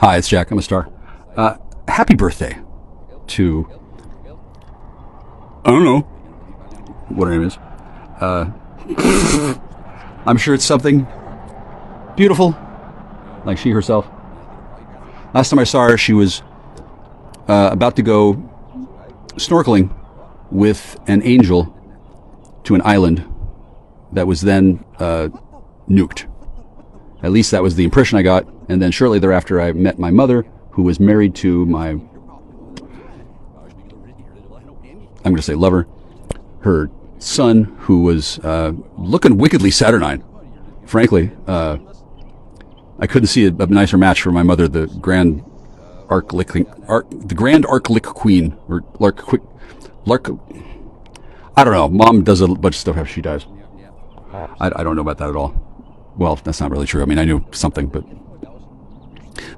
Hi, it's Jack. I'm a star. Happy birthday to, I don't know what her name is. I'm sure it's something beautiful, like she herself. Last time I saw her, she was about to go snorkeling with an angel to an island that was then nuked. At least that was the impression I got. And then shortly thereafter, I met my mother, who was married to my, I'm going to say lover, her son, who was looking wickedly saturnine. Frankly, I couldn't see a nicer match for my mother, the Grand Arclick Queen, or Lark. I don't know. Mom does a bunch of stuff after she dies. I don't know about that at all. Well, that's not really true. I mean, I knew something, but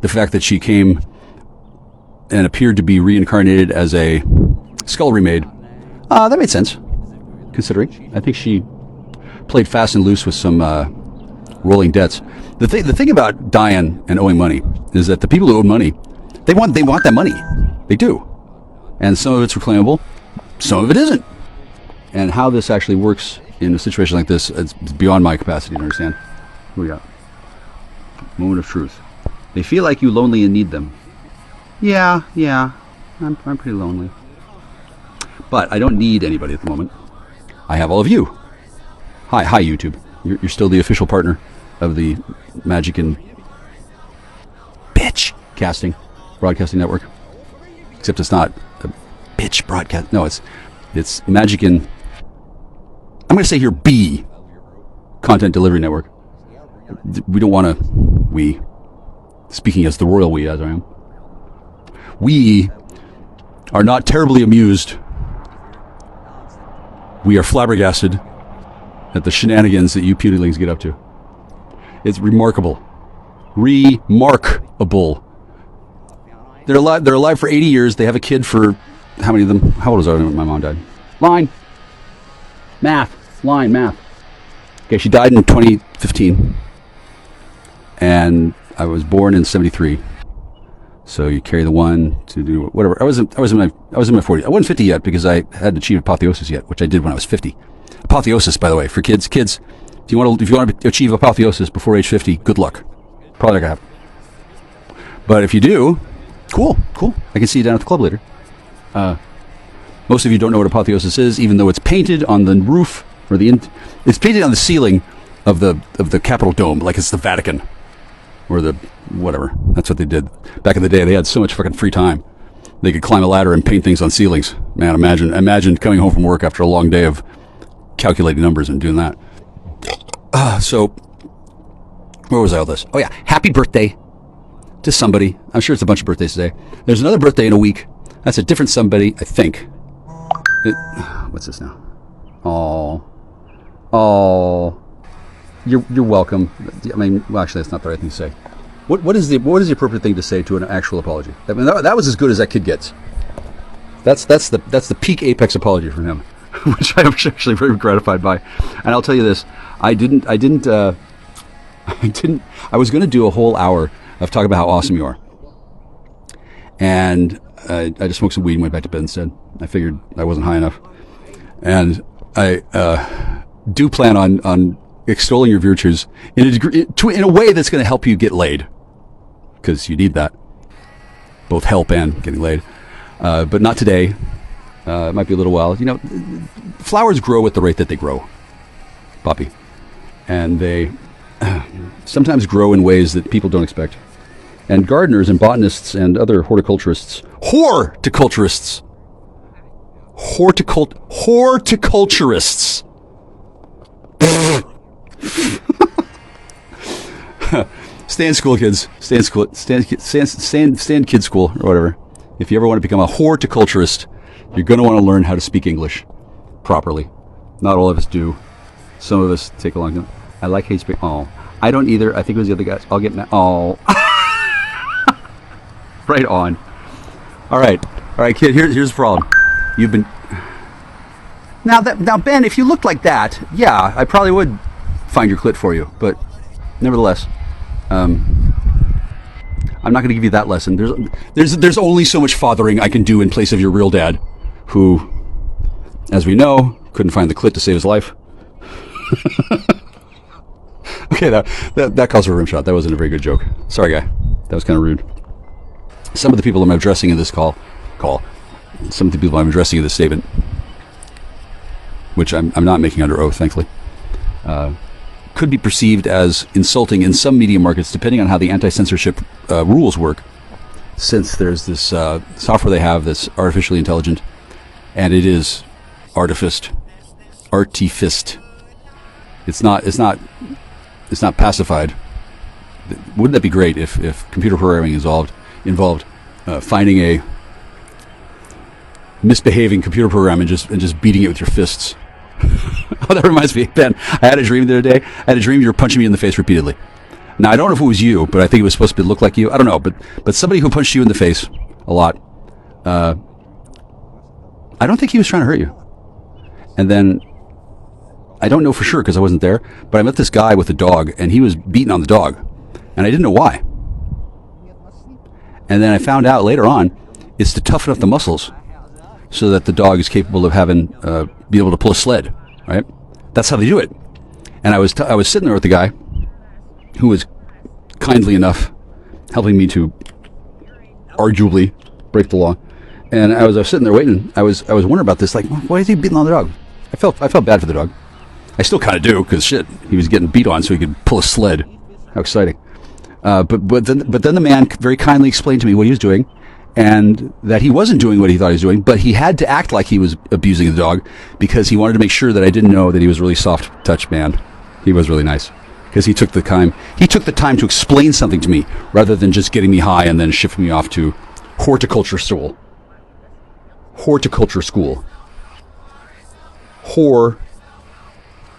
the fact that she came and appeared to be reincarnated as a scullery maid, that made sense, considering. I think she played fast and loose with some rolling debts. The thing about dying and owing money is that the people who owe money, they want that money. They do. And some of it's reclaimable, some of it isn't. And how this actually works in a situation like this, it's beyond my capacity to understand. What do we got? Moment of truth. They feel like you lonely and need them. Yeah, I'm pretty lonely. But I don't need anybody at the moment. I have all of you. Hi YouTube. You're still the official partner of the Magic and Bitch Broadcasting Network. Except it's not a bitch broadcast. No, it's Magic and, I'm going to say here, B Content Delivery Network. We don't want to, speaking as the royal we as I am, we are not terribly amused. We are flabbergasted at the shenanigans that you pewdlings get up to. It's remarkable. Remarkable. They're alive for 80 years. They have a kid for, how many of them? How old was I when my mom died? Line. Math. Okay, she died in 2015. And I was born in 73. So you carry the one to do whatever. I was in my 40s. I wasn't 50 yet because I hadn't achieved apotheosis yet, which I did when I was 50. Apotheosis, by the way, for kids, if you want to achieve apotheosis before age 50, good luck. Probably not gonna happen. But if you do, cool. I can see you down at the club later. Most of you don't know what apotheosis is, even though it's painted on the roof or it's painted on the ceiling of the Capitol dome, like it's the Vatican or the whatever. That's what they did back in the day. They had so much fucking free time. They could climb a ladder and paint things on ceilings. Man, imagine coming home from work after a long day of calculating numbers and doing that. So, where was I all this? Oh yeah, happy birthday to somebody. I'm sure it's a bunch of birthdays today. There's another birthday in a week. That's a different somebody, I think. What's this now? Oh, you're welcome. I mean, well, actually, that's not the right thing to say. What is the appropriate thing to say to an actual apology? I mean, that was as good as that kid gets. That's the peak apex apology from him, which I'm actually very gratified by. And I'll tell you this: I was going to do a whole hour of talking about how awesome you are, and I just smoked some weed and went back to bed instead. I figured I wasn't high enough, and I do plan on extolling your virtues in a way that's going to help you get laid, because you need that, both help and getting laid. But not today. It might be a little while. You know, flowers grow at the rate that they grow, Poppy, and they sometimes grow in ways that people don't expect. And gardeners and botanists and other horticulturists, stay in school, kids. Stay in kid school or whatever. If you ever want to become a horticulturist, you're going to want to learn how to speak English properly. Not all of us do. Some of us take a long time. I like hate speak. Oh, I don't either. I think it was the other guys. I'll get mad. Oh. Right on. All right, kid. Here's the problem. You've been now, Ben. If you looked like that, yeah, I probably would find your clit for you. But nevertheless, I'm I'm not going to give you that lesson. There's only so much fathering I can do in place of your real dad, who, as we know, couldn't find the clit to save his life. Okay, that calls for a rim shot. That wasn't a very good joke. Sorry, guy. That was kind of rude. Some of the people I'm addressing in this some of the people I'm addressing in this statement, which I'm not making under oath, thankfully, could be perceived as insulting in some media markets, depending on how the anti-censorship rules work. Since there's this software they have that's artificially intelligent, and it is artificed. It's not pacified. Wouldn't that be great if computer programming involved finding a misbehaving computer program and just beating it with your fists? Oh, that reminds me, Ben. I had a dream the other day. I had a dream you were punching me in the face repeatedly. Now, I don't know if it was you, but I think it was supposed to look like you. I don't know, but somebody who punched you in the face a lot. I don't think he was trying to hurt you. And then, I don't know for sure because I wasn't there, but I met this guy with a dog, and he was beating on the dog, and I didn't know why. And then I found out later on, it's to toughen up the muscles so that the dog is capable of be able to pull a sled, right? That's how they do it. And I was sitting there with the guy who was kindly enough helping me to arguably break the law. And I was sitting there waiting. I was wondering about this, like, why is he beating on the dog? I felt bad for the dog. I still kind of do, because shit, he was getting beat on so he could pull a sled. How exciting. But then the man very kindly explained to me what he was doing, and that he wasn't doing what he thought he was doing, but he had to act like he was abusing the dog because he wanted to make sure that I didn't know that he was a really soft touch man. He was really nice because he took the time to explain something to me rather than just getting me high and then shifting me off to horticulture school.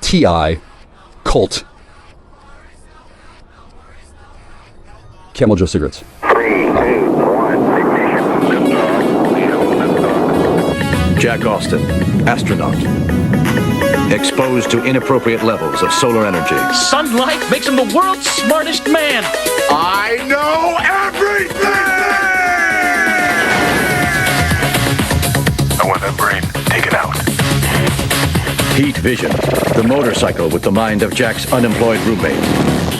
T-I, cult. Camel Joe cigarettes. 3, 2, 1, ignition. Jack Austin, astronaut. Exposed to inappropriate levels of solar energy. Sunlight makes him the world's smartest man. I know everything! I want that brain taken out. Heat Vision, the motorcycle with the mind of Jack's unemployed roommate.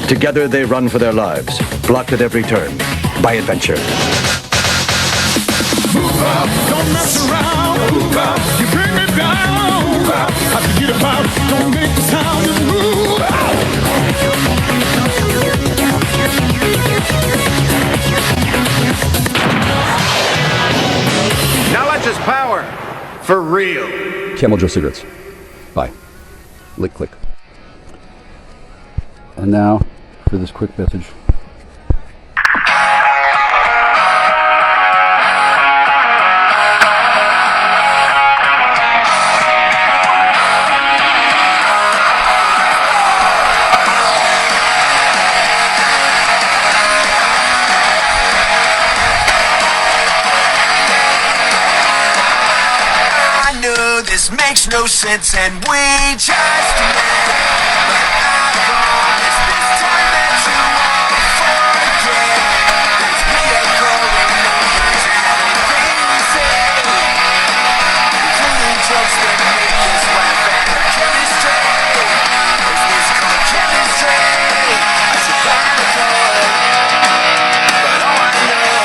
Together they run for their lives, blocked at every turn by adventure. Move out, don't mess around. Move out, you bring me down. Move out, I forget about, don't make the sound, just move out. Now let's just power. For real. Camel Joe cigarettes. Bye. Lick, click. And now, for this quick message. This makes no sense and we just met. But I promise this time that you won't forget. There's reoccurring numbers and things said, including jokes that make us laugh at the chemistry. Is this called chemistry? I should find a code, but all I know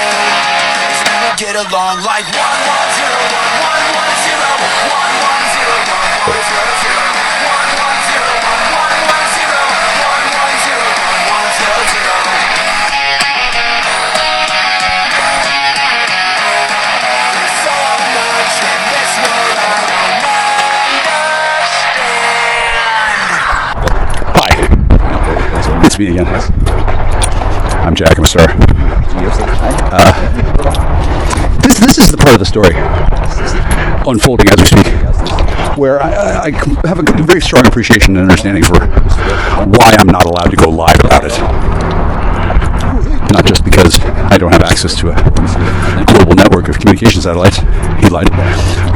is we will get along like 1101110. It's me again. I'm Jack. I'm a star. This is the part of the story unfolding as we speak, where I have a very strong appreciation and understanding for why I'm not allowed to go live about it. Not just because I don't have access to a global network of communication satellites, he lied,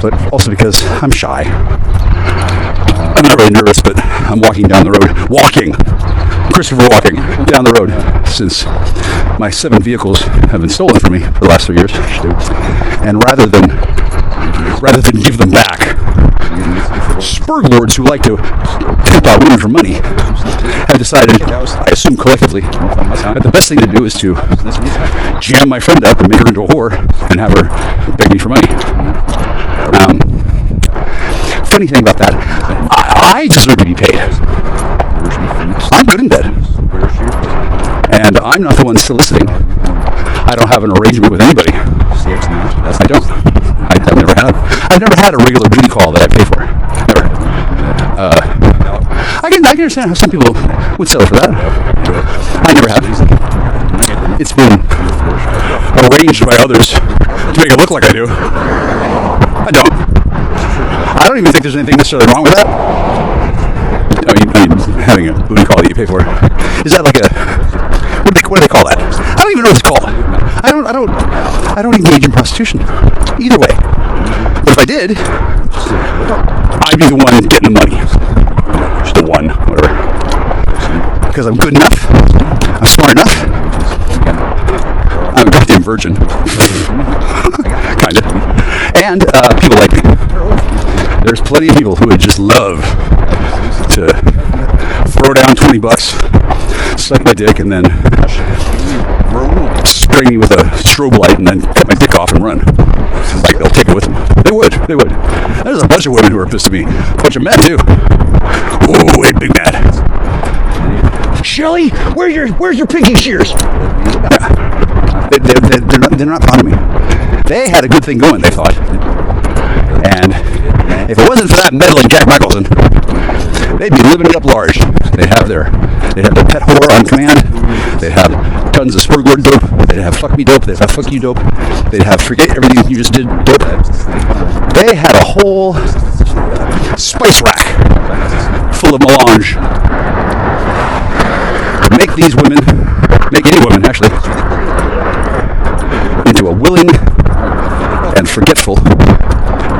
but also because I'm shy. I'm not really nervous, but I'm walking down the road. Christopher walking down the road since my 7 vehicles have been stolen from me for the last 3 years, and rather than give them back, spurg lords who like to tempt out women for money have decided, I assume collectively, that the best thing to do is to jam my friend up and make her into a whore and have her beg me for money. Funny thing about that, I deserve to be paid. I'm good in bed, and I'm not the one soliciting. I don't have an arrangement with anybody. I don't. I've never had a regular booty call that I pay for. Never. I can understand how some people would settle for that. I never have. It's been arranged by others to make it look like I do. I don't. I don't even think there's anything necessarily wrong with that. I mean, having a booty call that you pay for. Is that like a... What do they call that? I don't even know what it's called. I don't engage in prostitution. Either way. But if I did, I'd be the one getting the money. Just the one, whatever. Because I'm good enough. I'm smart enough. I'm a goddamn virgin. Kinda. And people like me. There's plenty of people who would just love to throw down $20, suck my dick, and then spray me with a strobe light and then cut my dick off and run. Like, they'll take it with them. They would. There's a bunch of women who are pissed at me. A bunch of men, too. Ooh, a big mad. Shelly, where's your pinky shears? Yeah. They're not fond of me. They had a good thing going, they thought. And if it wasn't for that meddling Jack Michelson, they'd be living it up large. They'd have the pet whore on command. They'd have tons of spurg lord dope. They'd have fuck me dope. They'd have fuck you dope. They'd have forget everything you just did dope. They had a whole spice rack full of melange. Make these women, make any woman actually, into a willing and forgetful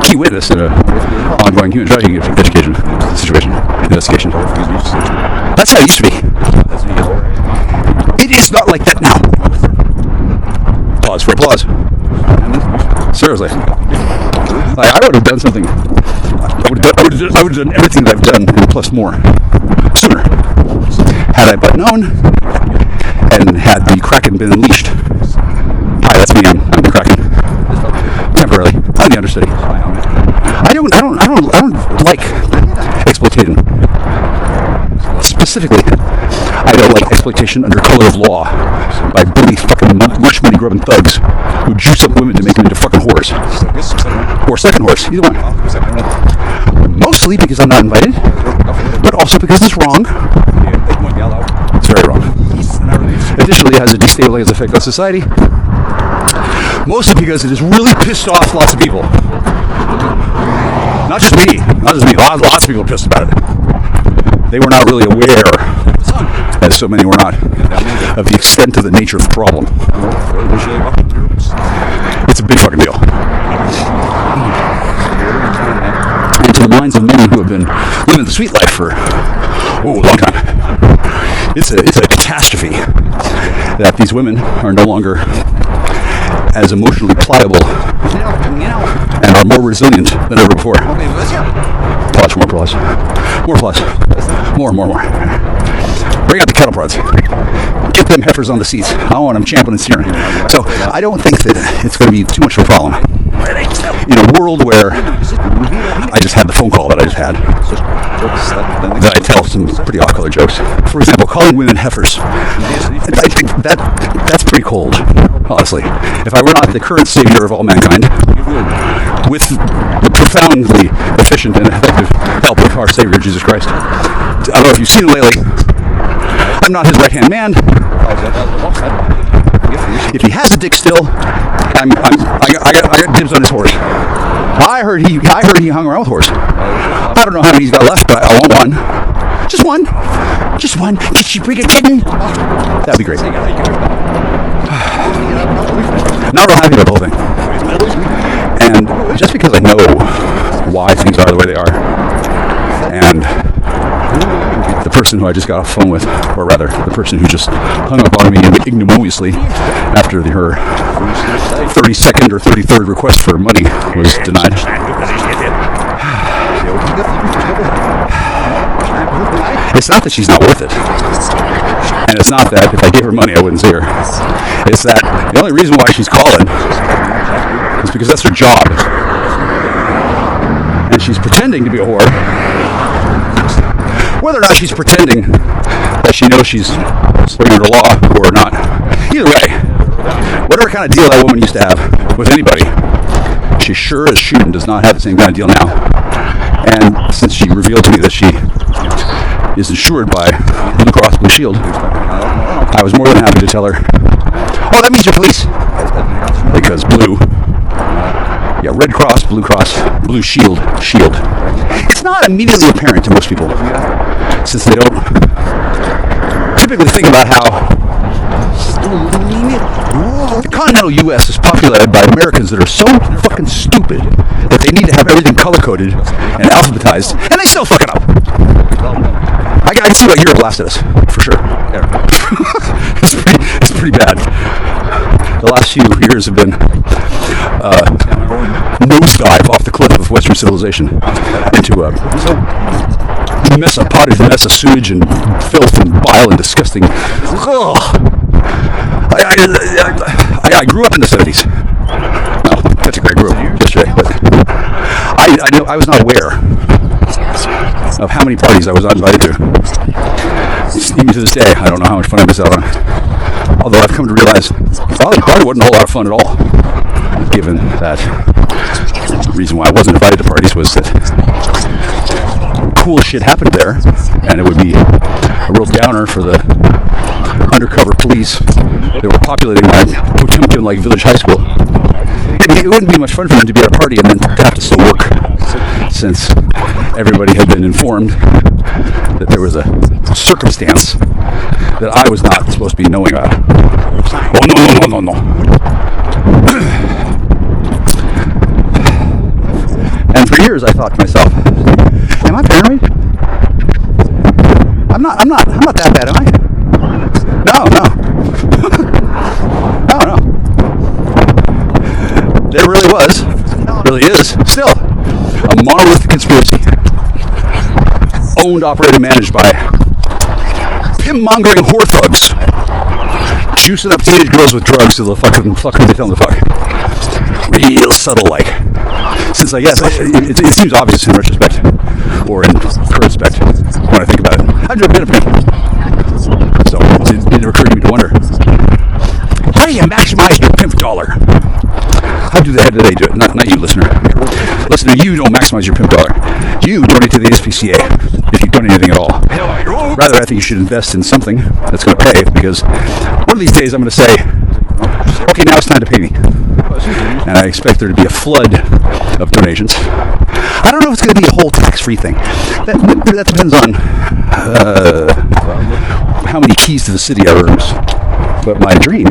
key witness in an ongoing human trafficking investigation. That's how it used to be. It is not like that now. Pause for applause. Seriously. Like, I would have done something. I would have done everything that I've done and plus more sooner. Had I but known, and had the Kraken been unleashed. Hi, that's me. I'm the Kraken. Temporarily. I'm the understudy. I don't like exploitation. Specifically, I don't like exploitation under color of law by bully fucking much money grubbing thugs who juice up women to make them into fucking whores. Or second whores, either one. Mostly because I'm not invited, but also because it's wrong. It's very wrong. Additionally, it has a destabilizing effect on society. Mostly because it has really pissed off lots of people. Not just me. Lots of people are pissed about it. They were not really aware, as so many were not, of the extent of the nature of the problem. It's a big fucking deal. And to the minds of many who have been living the sweet life for a long time, it's a catastrophe that these women are no longer as emotionally pliable and are more resilient than ever before. Applause, more applause. More applause. More. Bring out the kettle prods. Get them heifers on the seats. I want them champing and searing. So I don't think that it's going to be too much of a problem. In a world where I just had the phone call that I just had, that I tell some pretty off-color jokes. For example, calling women heifers. I think that's pretty cold, honestly. If I were not the current savior of all mankind, with the profoundly efficient and effective help of our Savior Jesus Christ. I don't know if you've seen him lately. I'm not his right-hand man. If he has a dick still, I got dibs on his horse. I heard he hung around with horse. I don't know how many he's got left, but I want one. Just one. Could she bring a kitten? That'd be great. Not real happy about the whole thing. And just because I know why things are the way they are, and the person who I just got off the phone with, or rather, the person who just hung up on me ignominiously after her 32nd or 33rd request for money was denied. It's not that she's not worth it. And it's not that if I gave her money, I wouldn't see her. It's that the only reason why she's calling is because that's her job. And she's pretending to be a whore. Whether or not she's pretending that she knows she's living under law or not. Either way, whatever kind of deal that woman used to have with anybody, she sure as shooting does not have the same kind of deal now. And since she revealed to me that she is insured by Blue Cross Blue Shield, I was more than happy to tell her, oh, that means you're police. Because blue, yeah, Red Cross, Blue Shield. It's not immediately apparent to most people, since they don't typically think about how the continental U.S. is populated by Americans that are so fucking stupid that they need to have everything color-coded and alphabetized, and they still fuck it up. I can see why Europe blasted us, for sure. It's pretty bad. The last few years have been nosedive off the cliff of Western civilization into a potted mess of sewage and filth and bile and disgusting. I grew up in the 70s. Well, technically I grew up yesterday, but I was not aware of how many parties I was not invited to. Even to this day, I don't know how much fun I missed out on. Although I've come to realize it probably wasn't a whole lot of fun at all, given that the reason why I wasn't invited to parties was that cool shit happened there, and it would be a real downer for the undercover police that were populating my Potemkin-like village high school. It wouldn't be much fun for them to be at a party and then to have to still work, since everybody had been informed that there was a circumstance that I was not supposed to be knowing about. Oh, no. And for years I thought to myself, am I paranoid? I'm not that bad, am I? No. There really is, still, a monolithic conspiracy. Owned, operated, managed by pimp-mongering whore thugs. Juicing up teenage girls with drugs to the fucking they tell them to fuck. Real subtle, like. Since I guess it seems obvious in retrospect, or in retrospect, when I think about it. I drove a bit of me. So it didn't occur to me to wonder, how do you maximize your pimp dollar? How do they do it? Not you, listener. Listener, you don't maximize your pimp dollar. You donate to the SPCA, if you donate anything at all. Rather, I think you should invest in something that's going to pay, because one of these days I'm going to say, okay, now it's time to pay me. And I expect there to be a flood of donations. I don't know if it's going to be a whole tax-free thing. That depends on how many keys to the city I earn. But my dream,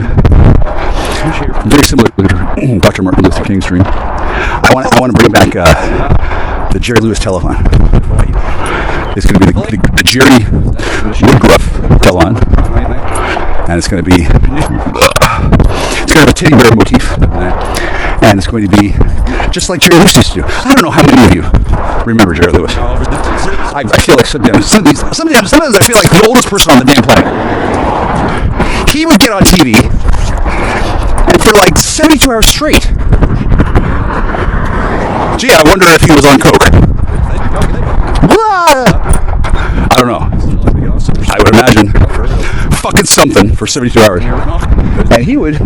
very similar to Dr. Martin Luther King's dream, I want to bring back the Jerry Lewis telephone. It's going to be the Jerry Woodruff telephone, and it's going to have a teddy bear motif, and it's going to be just like Jerry Lewis used to do. I don't know how many of you remember Jerry Lewis. I feel like sometimes I feel like the oldest person on the damn planet. He would get on TV, and for like 72 hours straight. Gee, I wonder if he was on coke. I don't know. I would imagine fucking something for 72 hours. And he would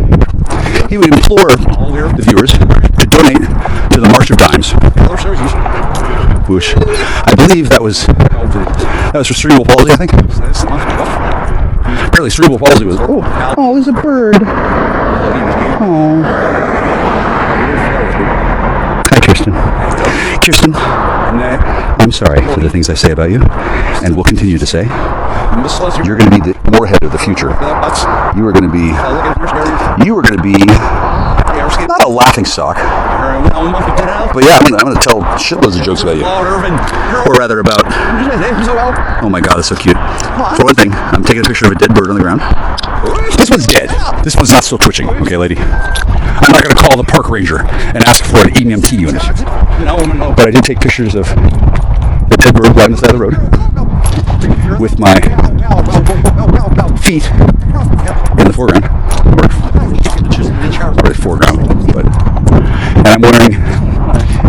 implore the viewers to donate to the March of Dimes, which I believe that was for cerebral palsy, I think. Apparently cerebral palsy was, oh, there's a bird. Oh. Hi, Kirsten, I'm sorry for the things I say about you, and will continue to say. You're going to be the warhead of the future. You are going to be not a laughing stock, But yeah, I'm gonna tell shitloads of jokes about you. Or rather about... Oh my god, that's so cute. For one thing, I'm taking a picture of a dead bird on the ground. This one's dead. This one's not still twitching. Okay, lady. I'm not gonna call the park ranger and ask for an EMT unit. But I did take pictures of the dead bird right on the side of the road with my feet in the foreground. Or really foreground, but... And I'm wearing,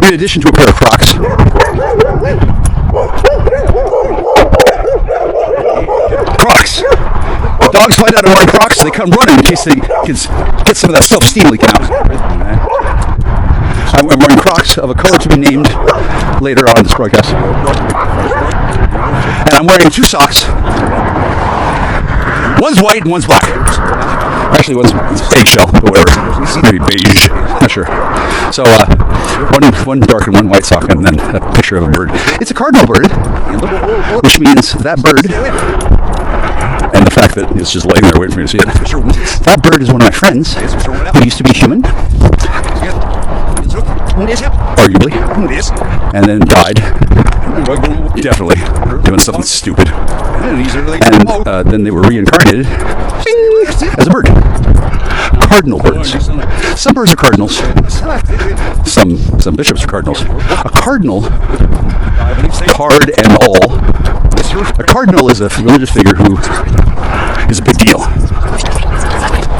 in addition to a pair of Crocs, Crocs. Dogs find out I'm wearing Crocs, they come running in case they can get some of that self-esteem leaking out. I'm wearing Crocs of a color to be named later on in this broadcast. And I'm wearing two socks. One's white and one's black. Actually, one's eggshell, or whatever. Maybe beige. Not sure. So, one dark and one white sock, and then a picture of a bird. It's a cardinal bird, which means that bird, and the fact that it's just laying there waiting for me to see it, that bird is one of my friends who used to be human, arguably, and then died, definitely, doing something stupid. And then they were reincarnated as a bird. Cardinal birds. Some birds are cardinals. Some bishops are cardinals. A cardinal, card and all, a cardinal is a religious figure who is a big deal.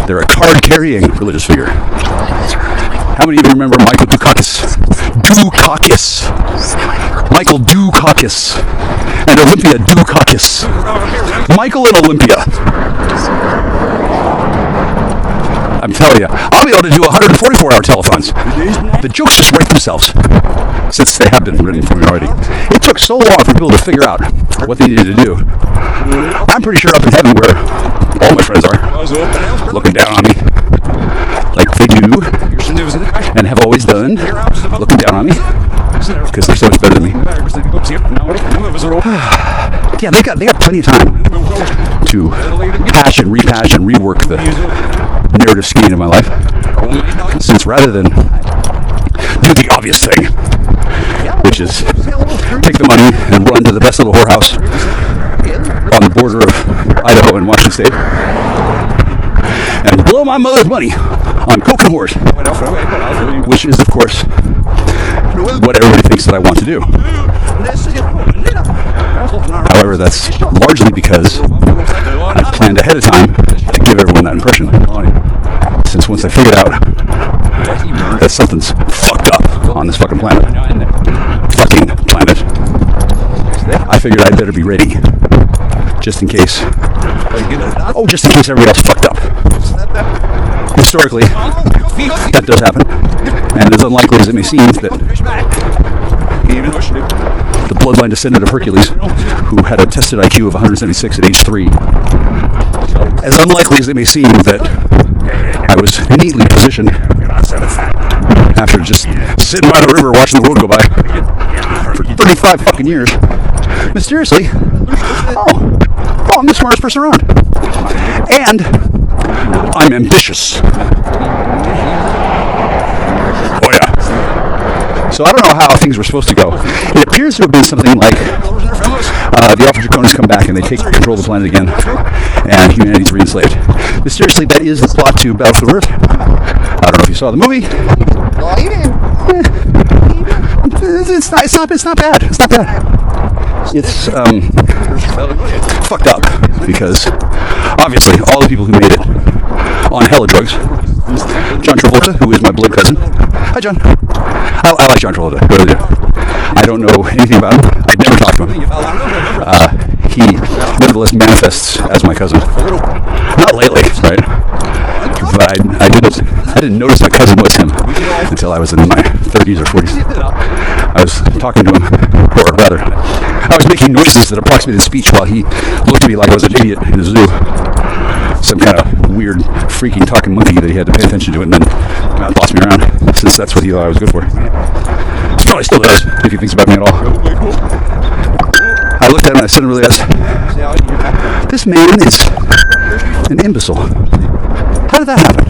They're a card-carrying religious figure. How many of you remember Michael Dukakis? Michael Dukakis. And Olympia Dukakis. Michael and Olympia. I'm telling you, I'll be able to do 144-hour telephones. The jokes just write themselves, since they have been written for me already. It took so long for people to figure out what they needed to do. I'm pretty sure up in heaven, where all my friends are, looking down on me, like they do, and have always done, looking down on me, because they're so much better than me. Yeah, they got plenty of time to patch and repatch and rework the narrative scheme of my life, since rather than do the obvious thing, which is take the money and run to the best little whorehouse on the border of Idaho and Washington State and blow my mother's money on coke and whores, which is, of course, what everybody thinks that I want to do. However, that's largely because I've planned ahead of time to give everyone that impression. Since once I figured out that something's fucked up on this fucking planet, I figured I'd better be ready, just in case. Just in case everybody else fucked up. Historically, that does happen, and as unlikely as it may seem that the bloodline descendant of Hercules, who had a tested IQ of 176 at age 3, as unlikely as it may seem that I was neatly positioned after just sitting by the river watching the world go by for 35 fucking years, mysteriously, I'm the smartest person around. And I'm ambitious. Oh yeah. So I don't know how things were supposed to go. It appears to have been something like the Alpha Draconis come back and they take control of the planet again, and humanity's re-enslaved. Mysteriously, that is the plot to Battlefield Earth. I don't know if you saw the movie. It's not bad. It's not bad. It's fucked up because obviously all the people who made it on hella drugs. John Travolta, who is my blood cousin. Hi, John. I like John Travolta. I don't know anything about him. I'd never talked to him. He nevertheless manifests as my cousin. Not lately, right? But I didn't notice my cousin was him until I was in my 30s or 40s. I was talking to him, or rather, I was making noises that approximated speech while he looked at me like I was an idiot in the zoo. Some kind of weird, freaking talking monkey that he had to pay attention to, and then bossed me around, since that's what he thought I was good for. He probably still does, if he thinks about me at all. I looked at him and I said, really asked, this man is an imbecile. How did that happen?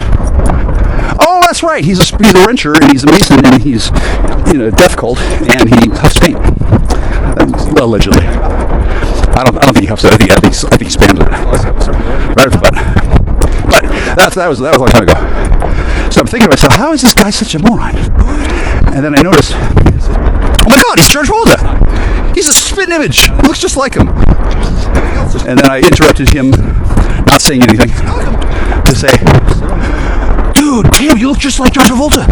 Oh, that's right. right. He's a wrencher, and he's a mason, and he's in a death cult, and he huffs paint. Allegedly. I don't think he huffs it. I think he spams it right at the butt. But that was a long time ago. So I'm thinking to myself, how is this guy such a moron? And then I noticed, oh my God, he's George Travolta. He's a spitting image. He looks just like him. And then I interrupted him, not saying anything, to say, dude, damn, you look just like George Travolta.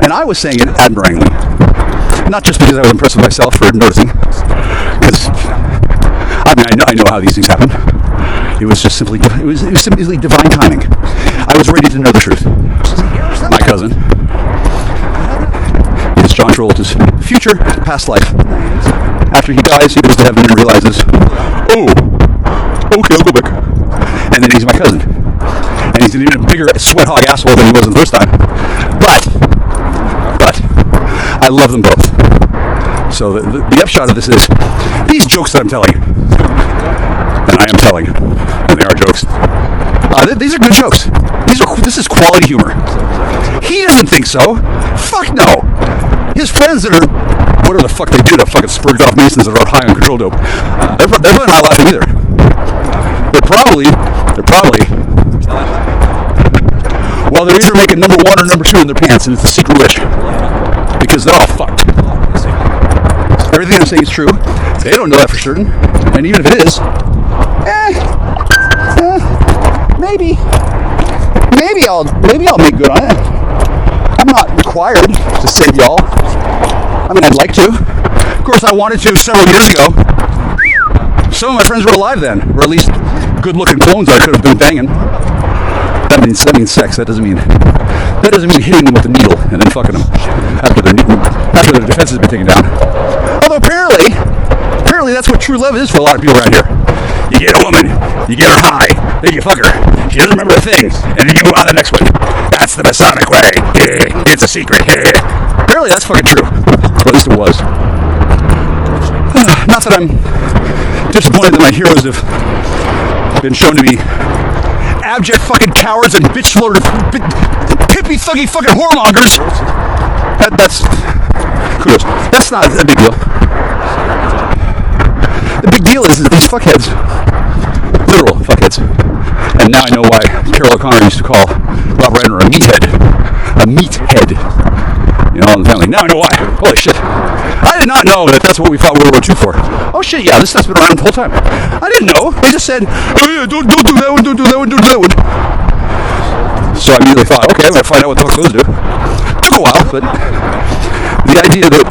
And I was saying it admiringly. Not just because I was impressed with myself for noticing, because I know how these things happen. It was just simply divine timing. I was ready to know the truth. My cousin is John Travolta's future, past life. After he dies, he goes to heaven and realizes, oh, okay, I'll go back. And then he's my cousin, and he's an even bigger sweat hog asshole than he was the first time. But I love them both. So the upshot of this is, these jokes that I'm telling, and I am telling, and they are jokes, these are good jokes. This is quality humor. He doesn't think so. Fuck no. His friends that are, whatever the fuck they do to fucking spurged off Masons that are high on control dope, they're probably not laughing either. They're probably, well, they're either making number 1 or number 2 in their pants, and it's the secret which. Because they're all fucked. Everything I'm saying is true. They don't know that for certain. And even if it is, maybe I'll make good on it. I'm not required to save y'all. I mean, I'd like to. Of course, I wanted to several years ago. Some of my friends were alive then, or at least good-looking clones I could have been banging. That means sex. That doesn't mean hitting them with a needle and then fucking them after their defense has been taken down. Although apparently that's what true love is for a lot of people around here. You get a woman, you get her high, then you fuck her. She doesn't remember a thing, and then you go on the next one. That's the Masonic way. It's a secret. Apparently that's fucking true. Or at least it was. Not that I'm disappointed that my heroes have been shown to be abject fucking cowards and bitch floated, pippy thuggy fucking whoremongers. That's kudos. That's not a big deal. The big deal is that these fuckheads, literal fuckheads, and now I know why Carol O'Connor used to call Rob Reiner a meathead. You know, in the family. Now I know why. Holy shit. I did not know that that's what we fought World War II for. Oh shit, yeah, this stuff's been around the whole time. I didn't know. They just said, oh yeah, don't do that one, don't do that one, don't do that one. So I immediately thought, okay, I'm going to find out what the fuck those do. Took a while, but the idea that,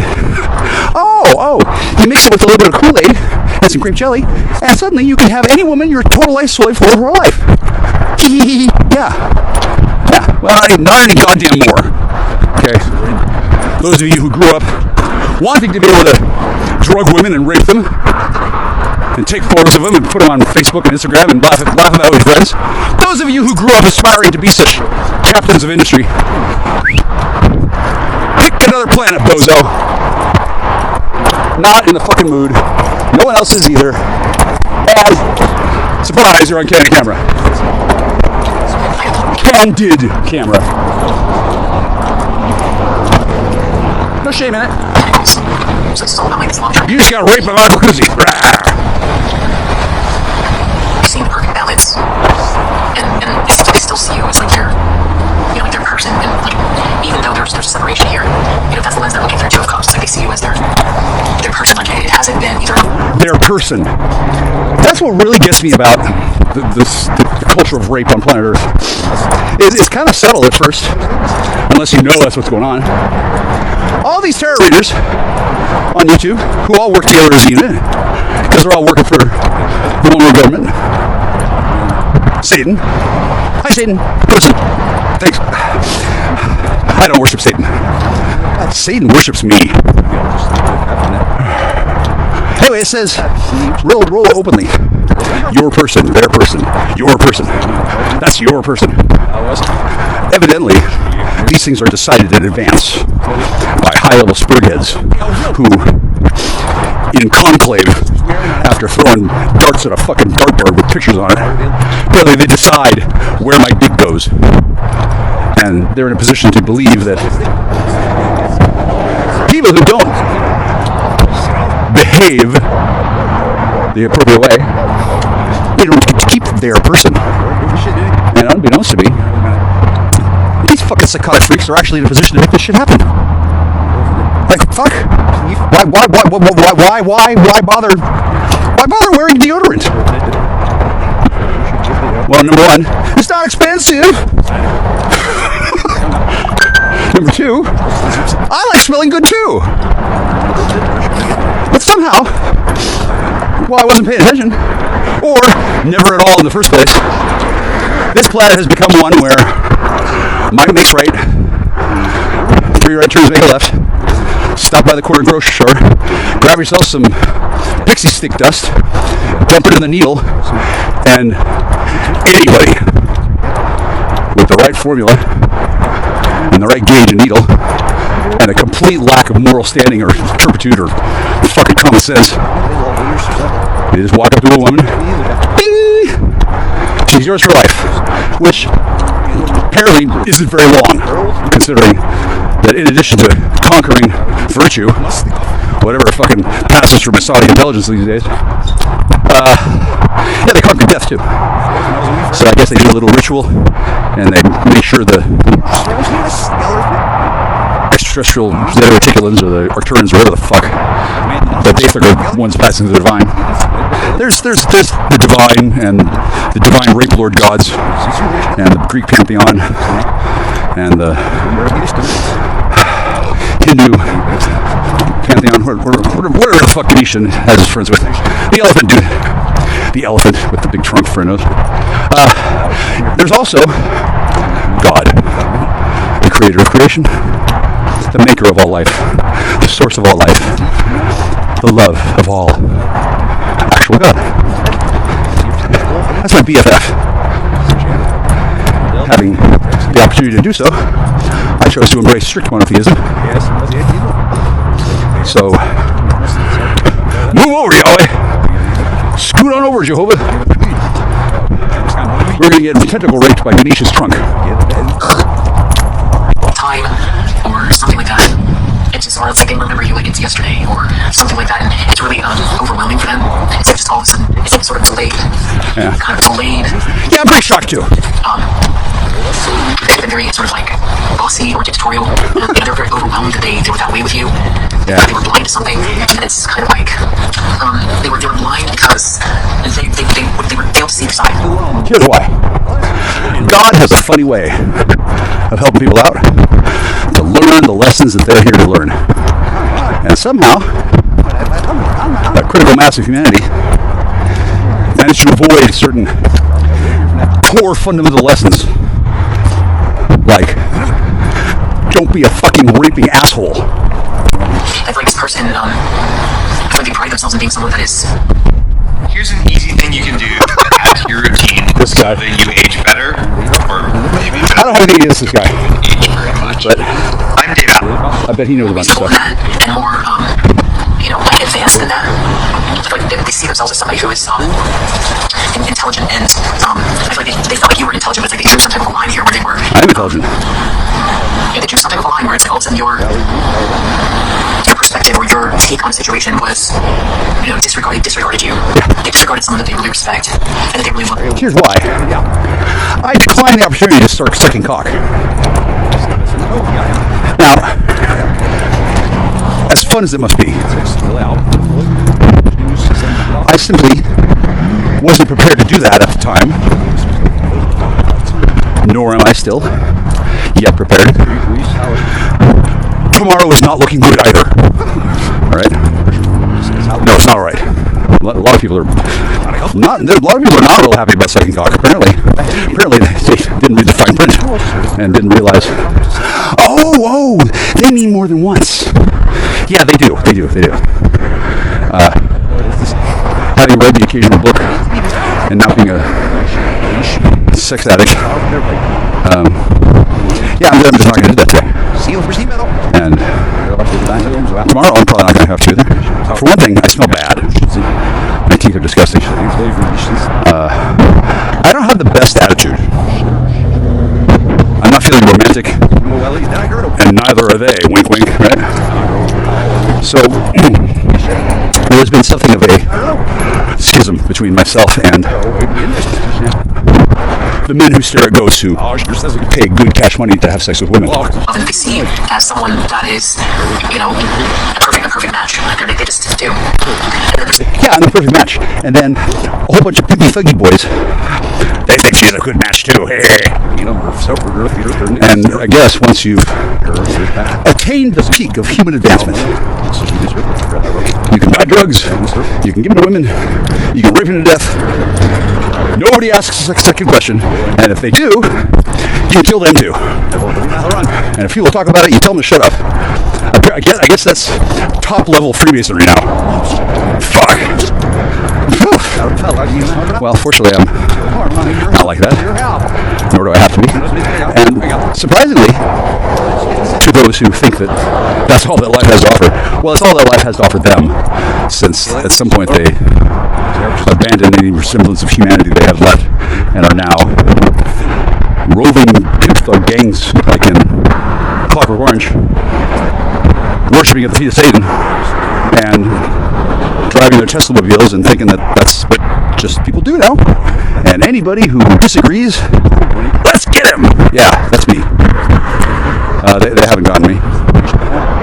you mix it with a little bit of Kool-Aid and some grape jelly, and suddenly you can have any woman you're a total life slave for her life. Yeah. Well, not any goddamn more. Okay. Those of you who grew up wanting to be able to drug women and rape them and take photos of them and put them on Facebook and Instagram and laugh about with friends. Those of you who grew up aspiring to be such captains of industry, pick another planet, bozo. Not in the fucking mood. No one else is either. And surprise, you're on candid camera. Candid camera. No shame in it. You just got raped by Michael Kuczi. You seem perfect balance, and they still see you as like you're, like their person, and like even though there's separation here, that's the lens they're looking through too. Of course, like they see you as their person. Like it hasn't been either. Their person. That's what really gets me about the culture of rape on planet Earth. It's kind of subtle at first, unless you know that's what's going on. All these tarot readers on YouTube, who all work together as a unit, because they're all working for the one world government. Satan. Hi, Satan. Person. Thanks. I don't worship Satan. Satan worships me. Anyway, it says, roll openly. Your person, their person, your person. That's your person. Evidently, these things are decided in advance by high-level spurgheads who, in conclave, after throwing darts at a fucking dartboard with pictures on it, apparently they decide where my dick goes. And they're in a position to believe that people who don't behave the appropriate way, they don't get to keep their person. And unbeknownst to me, these fucking psychotic freaks are actually in a position to make this shit happen. Like, fuck. Why bother wearing deodorant? Well, number one, it's not expensive. Number two, I like smelling good too. But somehow, while I wasn't paying attention, or never at all in the first place, this planet has become one where might makes right, 3 right turns make a left, stop by the corner grocery store, grab yourself some pixie stick dust, dump it in the needle, and anybody with the right formula and the right gauge and needle and a complete lack of moral standing or turpitude or fucking common sense, you just walk up to a woman, bing, she's yours for life, which apparently isn't very long, considering that in addition to conquering virtue, whatever fucking passes for Masonic intelligence these days, yeah, they conquer death too. So I guess they do a little ritual, and they make sure the extraterrestrial zeta-reticulans or the Arcturians or whatever the fuck that they think are ones passing the divine. There's the divine and the divine rape lord gods and the Greek pantheon and the Hindu pantheon, whatever the fuck Venetian has his friends with. The elephant dude. The elephant with the big trunk for a nose. There's also God, the creator of creation, the maker of all life, the source of all life, the love of all actual God. That's my BFF. Having the opportunity to do so, I chose to embrace strict monotheism. So, move over, Yahweh. Scoot on over, Jehovah. We're going to get tentacle raped by Ganesha's trunk. Time, or something like that. It's just, or it's like they remember you like it's yesterday, or something like that, and it's really overwhelming for them. It's like just all of a sudden, it's like sort of delayed. Yeah. Kind of delayed. Yeah, I'm pretty shocked too. They've been very sort of like bossy or dictatorial. They're very overwhelmed that they were that way with you. Yeah. They were blind to something, and it's kind of like they were blind because they failed to see the side. Here's why. God has a funny way of helping people out to learn the lessons that they're here to learn. And somehow, that critical mass of humanity managed to avoid certain core fundamental lessons. Like, don't be a fucking raping asshole. I feel like this person, I feel like they pride themselves in being someone that is. Here's an easy thing you can do to add to your routine. This guy. So that you age better, or maybe better. I don't know how he is, this guy. Age very much. But I'm Data. I bet he knows about this More stuff. than that, and more, like advanced than that. I feel like they see themselves as somebody who is intelligent, and I feel like they felt like you were intelligent, but it's like they drew some type of line here where they were. I am intelligent. Yeah, they drew some type of a line where it's like all of a sudden your perspective or your take on a situation was, disregarded you. They disregarded someone that they really respect and that they really love. Here's why. I declined the opportunity to start sucking cock. Now, as fun as it must be, I simply wasn't prepared to do that at the time, nor am I still yet prepared. Tomorrow is not looking good either. All right? No, it's not all right. A lot of people are not real happy about sucking cock. Apparently, they didn't read the fine print and didn't realize. Oh, they mean more than once. Yeah, they do. Having read the occasional book and now being a sex addict, yeah, I'm just not going to do that today. And tomorrow I'm probably not going to have to either. For one thing, I smell bad. My teeth are disgusting. I don't have the best attitude. I'm not feeling romantic optimistic, and neither are they. Wink, wink. Right? So there's been something of a schism between myself and the men who stare at ghosts who pay good cash money to have sex with women. Often they see you as someone that is, you know, a perfect match. They just do. Yeah, and the perfect match. And then a whole bunch of pimpy thuggy boys. They think she's a good match too. Hey. And I guess once you've attained the peak of human advancement, you can buy drugs, you can give them to women, you can rape them to death. Nobody asks a second question, and if they do, you kill them too. And if people talk about it, you tell them to shut up. I guess that's top level Freemasonry now. Fuck. Well, fortunately, I'm not like that, nor do I have to be. And surprisingly, to those who think that that's all that life has to offer, well, it's all that life has to offer them, since at some point they abandoned any semblance of humanity they have left and are now roving pimp thug gangs like in Clockwork Orange, worshipping at the feet of Satan and driving their Teslamobiles and thinking that that's what just people do now. And anybody who disagrees, let's get him! Yeah, that's me. They haven't gotten me.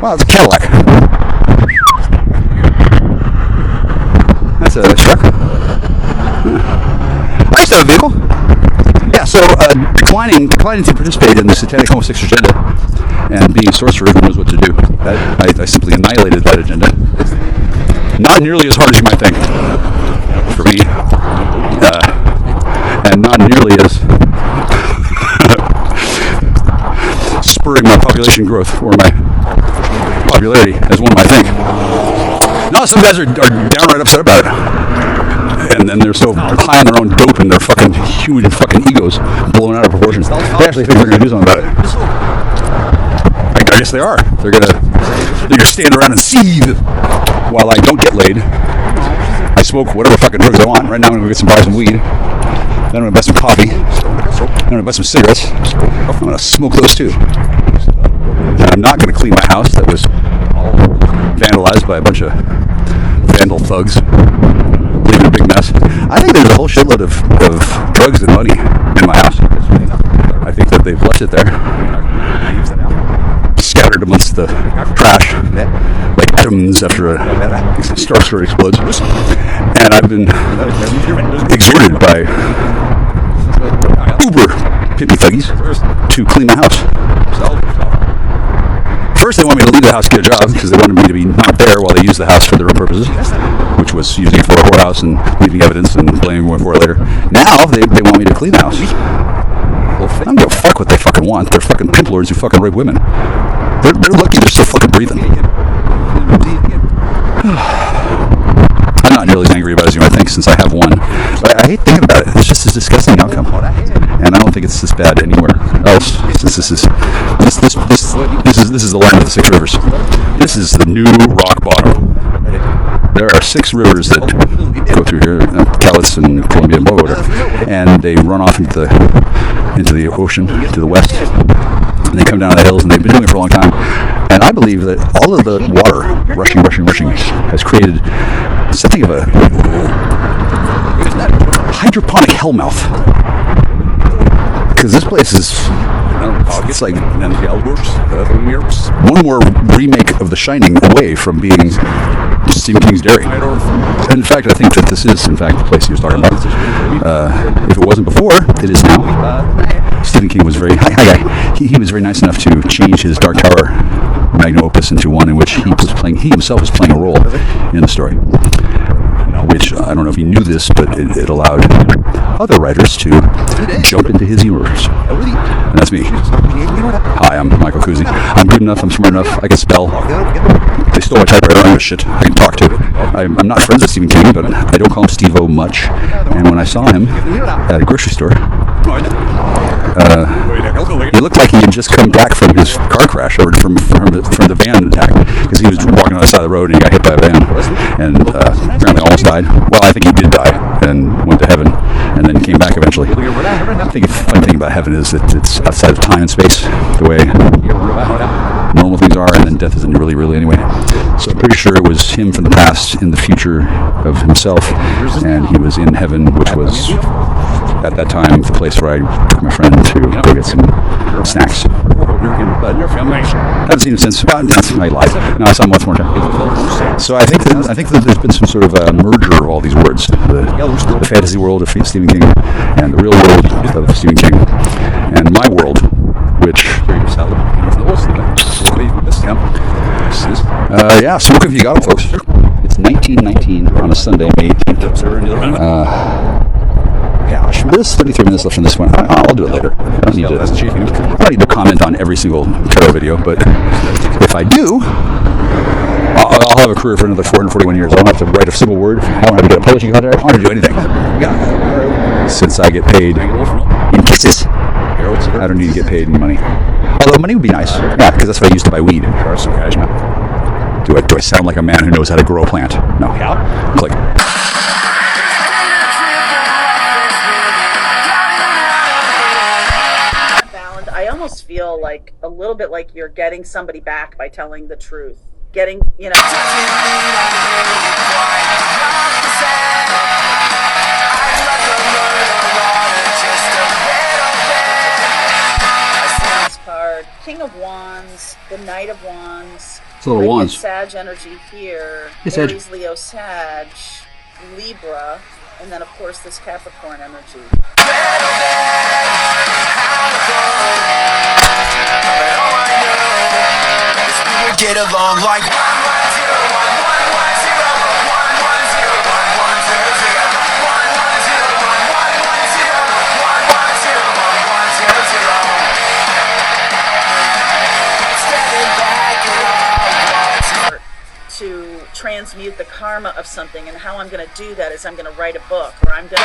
Wow, it's a Cadillac. That's a truck. I used to have a vehicle. Yeah, so declining to participate in the satanic homosexual agenda and being a sorcerer who knows what to do. I simply annihilated that agenda. Not nearly as hard as you might think for me, and not nearly as spurring my population growth or my popularity as one might think. No, some guys are downright upset about it. And then they're so high on their own dope and their fucking huge fucking egos blown out of proportion. They actually think they're going to do something about it. I guess they are. They're gonna stand around and seethe while I don't get laid. I smoke whatever fucking drugs I want. Right now I'm going to buy some weed. Then I'm going to buy some coffee. Then I'm going to buy some cigarettes. I'm going to smoke those too. And I'm not going to clean my house that was vandalized by a bunch of vandal thugs, leaving a big mess. I think there's a whole shitload of drugs and money in my house. I think that they've left it there, scattered amongst the trash, like atoms after a star destroyer explodes. And I've been exhorted by uber pimpy thuggies to clean my house. First, they want me to leave the house, get a job, because they wanted me to be not there while they use the house for their own purposes, which was using it for a whorehouse and leaving evidence and blaming me for it later. Now, they want me to clean the house. I don't give a fuck what they fucking want. They're fucking pimp lords who fucking rape women. They're lucky they're still fucking breathing. I'm not nearly as angry about it as you might think, since I have one. But I hate thinking about it. It's just a disgusting outcome, and I don't think it's this bad anywhere else. Since this is the land of the 6 rivers. This is the new rock bottom. There are 6 rivers that go through here, Cowlitz and Columbia and Boulder, and they run off into the ocean to the west. And they come down the hills, and they've been doing it for a long time. And I believe that all of the water rushing has created something of a hydroponic hellmouth. Because this place is, it's like one more remake of The Shining away from being Stephen King's Dairy. And in fact, I think that this is, in fact, the place he was talking about. If it wasn't before, it is now. Stephen King was very, he was very nice enough to change his Dark Tower magnum opus into one in which he himself was playing a role in the story. Which, I don't know if he knew this, but it allowed other writers to jump into his universe. And that's me. Hi, I'm Michael Kuczi. I'm good enough, I'm smart enough, I can spell. They stole my typewriter, I don't give a shit. I can talk to. I'm not friends with Stephen King, but I don't call him Steve-O much. And when I saw him at a grocery store, he looked like he had just come back from his car crash, or from the van attack, because he was walking on the side of the road and he got hit by a van, and apparently almost died. Well, I think he did die and went to heaven, and then came back eventually. The funny thing about heaven is that it's outside of time and space, the way normal things are, and then death isn't really anyway. So I'm pretty sure it was him from the past in the future of himself, and he was in heaven, which was at that time the place where I took my friend to go get some snacks. But I haven't seen him since. That's my life. No, I saw him once more time. So I think that there's been some sort of a merger of all these worlds: the fantasy world of Stephen King and the real world of Stephen King, and my world, which yeah, smoke if you got it, folks. It's 1919 on a Sunday, May 18th. Gosh, there's 33 minutes left on this one. I'll do it later. I don't need to comment on every single tarot video, but if I do, I'll have a career for another 441 years. I don't have to write a single word. I don't have to get a publishing contract. I don't have to do anything. Since I get paid in kisses, I don't need to get paid in money. Although money would be nice. Yeah, because that's what I used to buy weed. Do I sound like a man who knows how to grow a plant? No. Click. I almost feel like a little bit like you're getting somebody back by telling the truth. Getting, you know. Card, King of Wands, the Knight of Wands. It's a little wands. Sag energy here. Yes, Aries, Leo, Sag, Libra, and then of course this Capricorn energy. Get along like 110. To transmute the karma of something, and how I'm going to do that is I'm going to write a book, or I'm going to.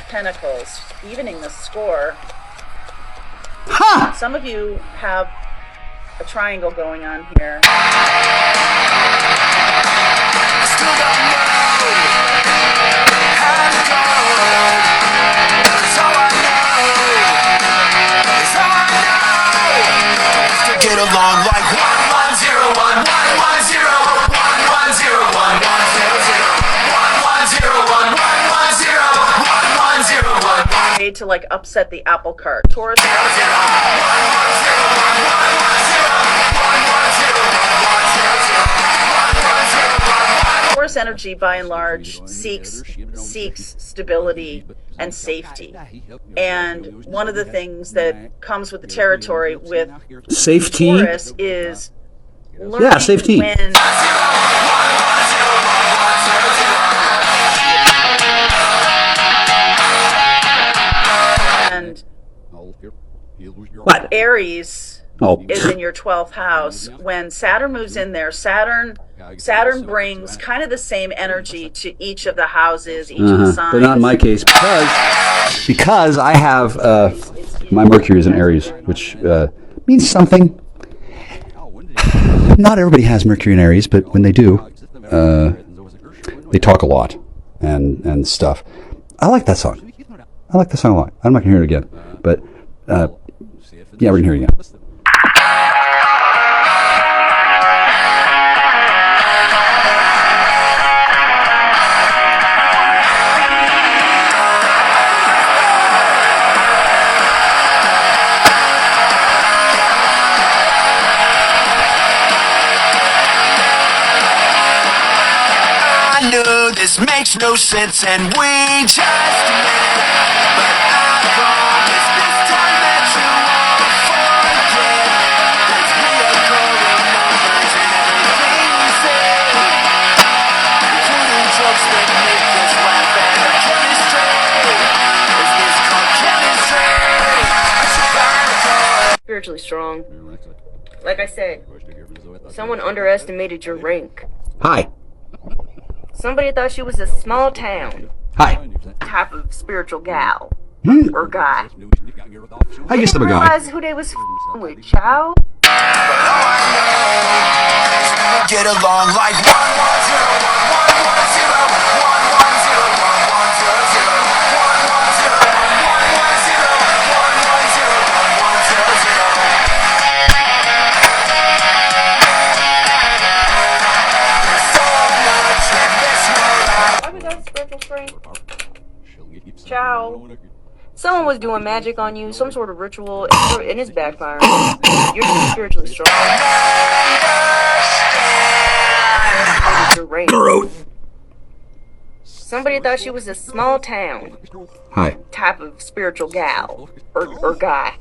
Pentacles, evening the score. Ha! Some of you have a triangle going on here. Still don't know how to go. So I know. So I know. To get along like 1101 110 110 110 110 Made to like upset the apple cart. Taurus. Taurus energy, by and large, seeks stability and safety. And one of the things that comes with the territory with Safety. Taurus is learning safety. when. And What? Aries Oh. is in your 12th house. When Saturn moves in there, Saturn brings kind of the same energy to each of the houses, each of the signs. But not in my case, because I have my Mercury is in Aries, which means something. Not everybody has Mercury in Aries, but when they do, they talk a lot and stuff. I like that song. I like that song a lot. I'm not gonna hear it again, but yeah, we're gonna hear it again. I know this makes no sense and we just met, but I promise this time that you won't forget. Let's reoccur numbers and everything we say, including jokes that make us laugh and the chemistry. Is this called chemistry? Spiritually strong. Like I said, someone underestimated your rank. Hi. Somebody thought she was a small town Hi. type of spiritual gal or guy. I guess I'm a guy. Realize who they was with, child. Get along like 110. Ciao. Someone was doing magic on you, some sort of ritual, and it's backfiring. You're just spiritually strong. Somebody thought she was a small town Hi. type of spiritual gal or guy.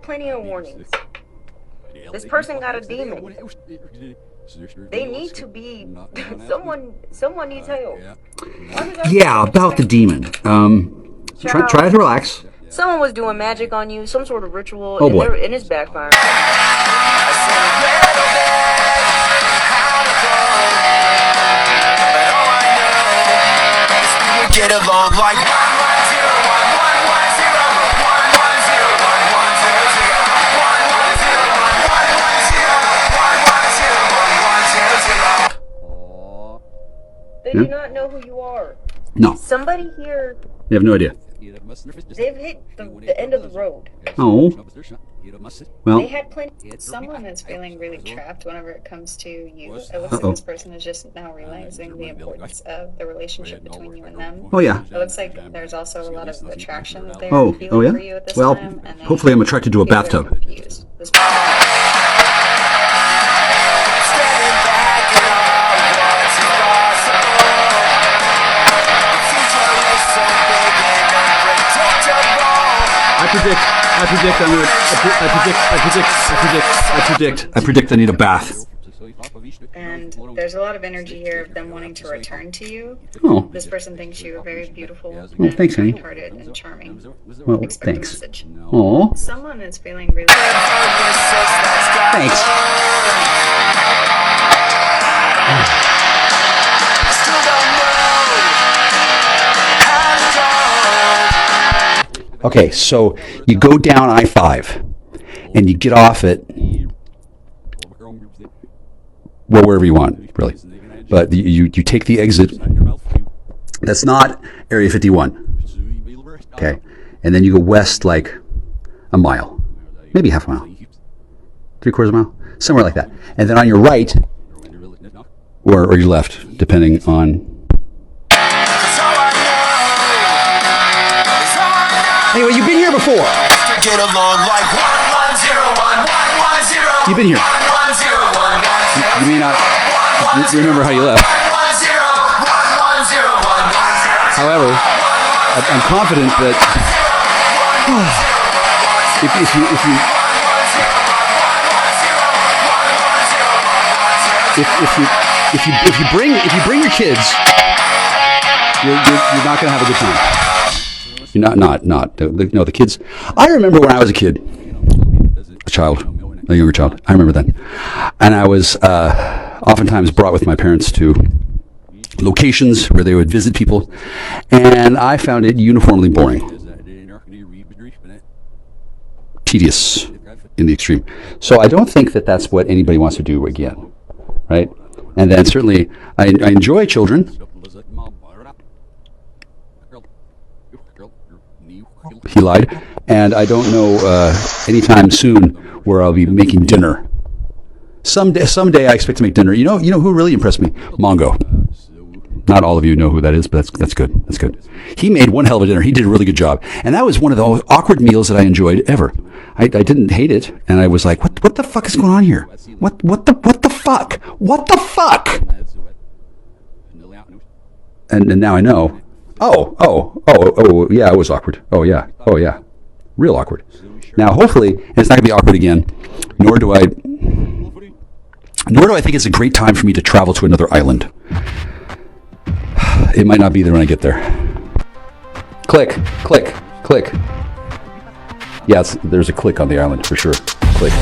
Plenty of warnings. This person got a demon. They need to be someone needs help. Yeah, about the demon. Try to relax. Someone was doing magic on you, some sort of ritual, Oh boy. and it's backfiring. Get along like 110. They do not know who you are. No. Somebody here, You have no idea. they've hit the end of the road. Oh. Well. They had plenty. Someone that's feeling really trapped whenever it comes to you. It looks like this person is just now realizing the importance of the relationship between you and them. Oh yeah. It looks like there's also a lot of attraction that they're Oh feeling yeah. for you at this Well, time. And hopefully I'm attracted to a feel very bathtub. confused. This I predict I need a bath. And there's a lot of energy here of them wanting to return to you. Oh. This person thinks you are very beautiful Oh, thanks, honey. kind-hearted and charming. Well, Expect a thanks. message. Oh. Someone is feeling really... Thanks. Okay, so you go down I-5 and you get off at, well, wherever you want, really. But you take the exit. That's not Area 51. Okay. And then you go west like a mile, maybe half a mile, 3/4 mile, somewhere like that. And then on your right, or your left, depending on. Anyway, you've been here before. Get along like 110. You've been here. You may not remember how you left. However, I'm confident that if you bring your kids, you're not going to have a good time. You're not. No, the kids. I remember when I was a kid, a younger child. I remember then, and I was oftentimes brought with my parents to locations where they would visit people, and I found it uniformly boring, tedious in the extreme. So I don't think that that's what anybody wants to do again, right? And then certainly I enjoy children. He lied, and I don't know anytime soon where I'll be making dinner. Someday I expect to make dinner. You know who really impressed me? Mongo. Not all of you know who that is, but that's good. That's good. He made one hell of a dinner. He did a really good job, and that was one of the most awkward meals that I enjoyed ever. I didn't hate it, and I was like, what the fuck is going on here? What the fuck? What the fuck? And now I know. Oh, yeah, it was awkward. Oh, yeah, real awkward. Now, hopefully, it's not going to be awkward again, nor do I think it's a great time for me to travel to another island. It might not be there when I get there. Click, click, click. Yes, there's a click on the island for sure. Click.